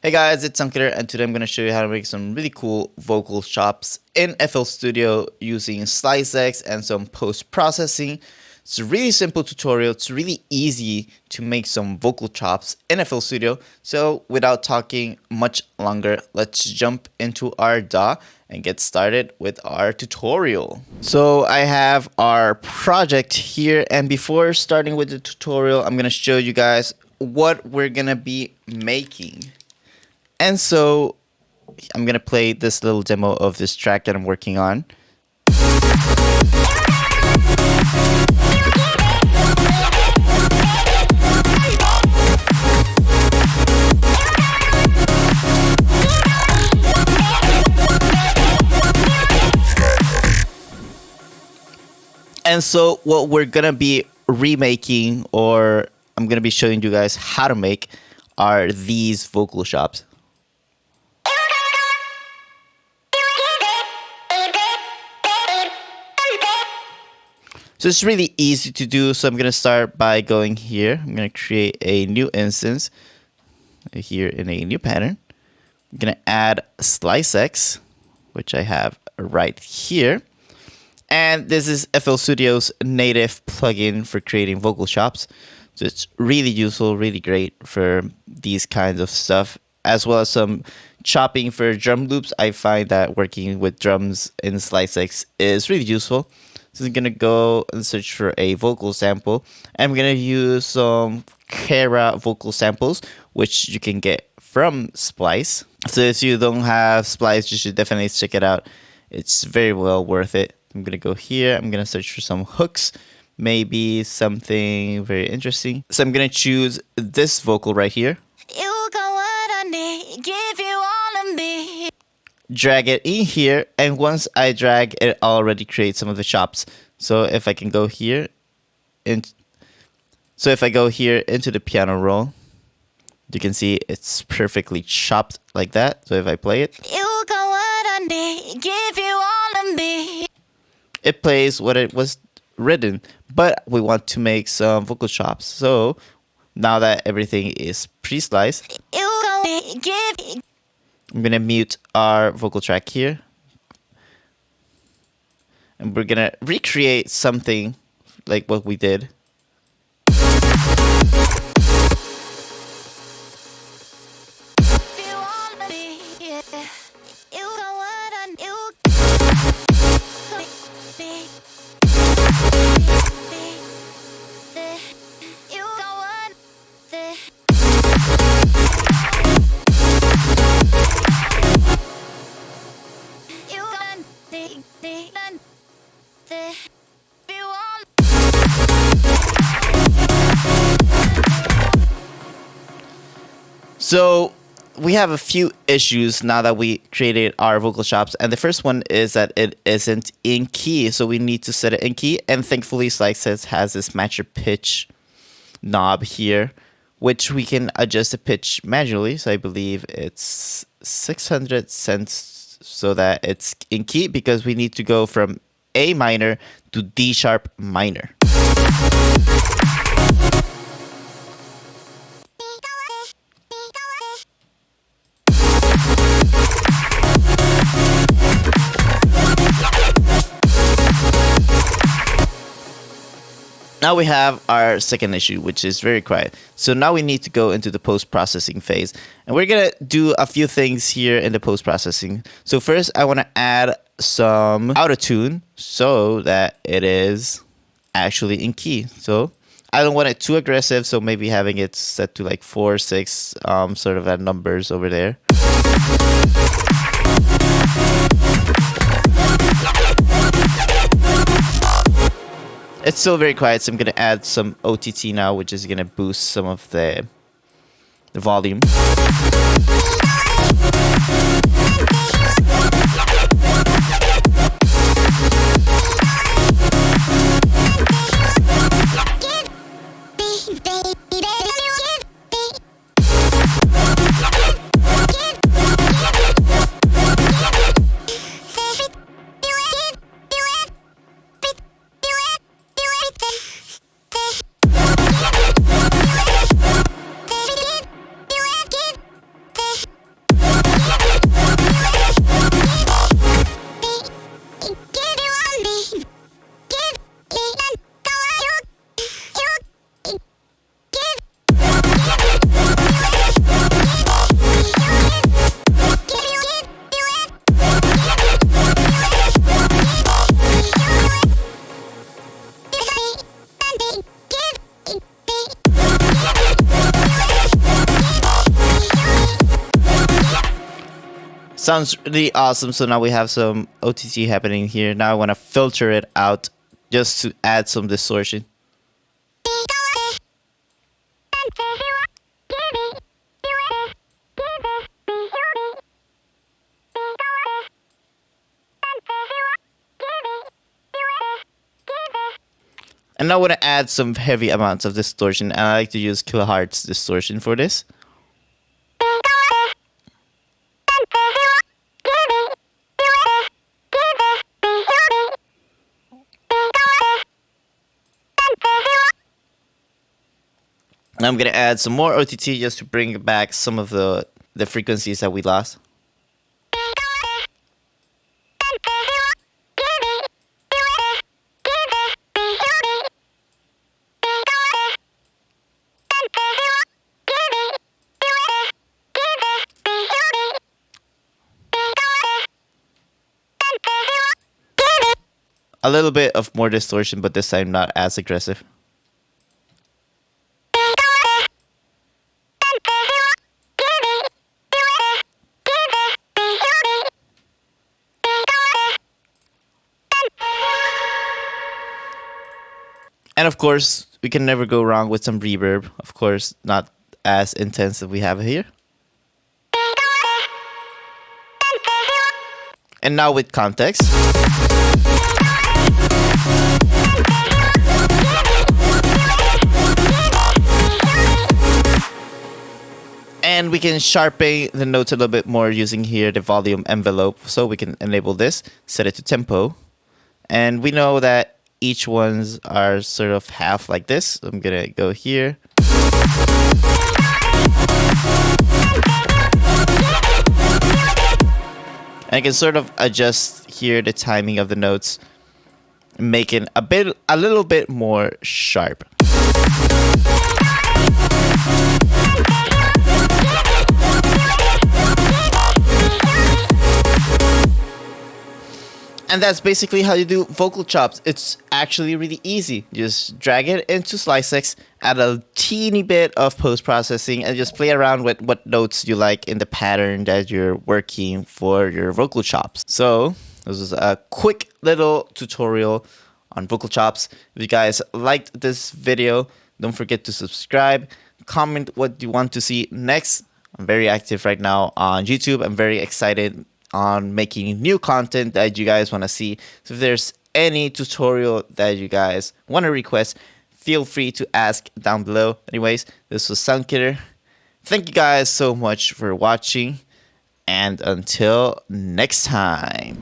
Hey guys, it's Ankar and today I'm going to show you how to make some really cool vocal chops in FL Studio using Slicex and some post-processing. It's a really simple tutorial. It's really easy to make some vocal chops in FL Studio. So without talking much longer, let's jump into our DAW and get started with our tutorial. So I have our project here, and before starting with the tutorial, I'm going to show you guys what we're going to be making. And so I'm going to play this little demo of this track that I'm working on. And so what we're going to be remaking, or I'm going to be showing you guys how to make, are these vocal chops. So it's really easy to do. So I'm going to start by going here. I'm going to create a new instance here in a new pattern. I'm going to add Slicex, which I have right here. And this is FL Studio's native plugin for creating vocal chops. So it's really useful, really great for these kinds of stuff, as well as some chopping for drum loops. I find that working with drums in Slicex is really useful. So I'm going to go and search for a vocal sample. I'm going to use some Kara vocal samples, which you can get from Splice. So if you don't have Splice, you should definitely check it out. It's very well worth it. I'm going to go here. I'm going to search for some hooks, maybe something very interesting. So I'm going to choose this vocal right here. You got what I need, give you all of me. Drag it in here, and once I drag, it already creates some of the chops. So if I can go here, into the piano roll, you can see it's perfectly chopped like that. So if I play it, you got what I need, give you all of me. It plays what it was written, but we want to make some vocal chops. So now that everything is pre-sliced, I'm going to mute our vocal track here. And we're going to recreate something like what we did. So we have a few issues now that we created our vocal chops, and the first one is that it isn't in key, so we need to set it in key. And thankfully Slicex has this match your pitch knob here, which we can adjust the pitch manually. So I believe it's 600 cents so that it's in key, because we need to go from A minor to D sharp minor. Now we have our second issue, which is very quiet. So now we need to go into the post-processing phase. And we're going to do a few things here in the post-processing. So first, I want to add some auto-tune so that it is actually in key. So I don't want it too aggressive, so maybe having it set to like 4, 6, sort of at numbers over there. It's still very quiet, so I'm going to add some OTT now, which is going to boost some of the volume. Sounds really awesome. So now we have some OTT happening here. Now I want to filter it out just to add some distortion. And now I want to add some heavy amounts of distortion. And I like to use kilohertz distortion for this. And I'm going to add some more OTT just to bring back some of the frequencies that we lost. A little bit of more distortion, but this time not as aggressive. And of course, we can never go wrong with some reverb. Of course, not as intense as we have here. And now with context. And we can sharpen the notes a little bit more using here the volume envelope. So we can enable this, set it to tempo. And we know that each ones are sort of half like this. I'm going to go here. And I can sort of adjust here the timing of the notes, making a little bit more sharp. And that's basically how you do vocal chops. It's actually really easy. Just drag it into Slicex, add a teeny bit of post-processing, and just play around with what notes you like in the pattern that you're working for your vocal chops. So this is a quick little tutorial on vocal chops. If you guys liked this video, don't forget to subscribe, comment what you want to see next. I'm very active right now on YouTube. I'm very excited on making new content that you guys want to see. So if there's any tutorial that you guys want to request, feel free to ask down below. Anyways, this was Soundkiller. Thank you guys so much for watching, and until next time.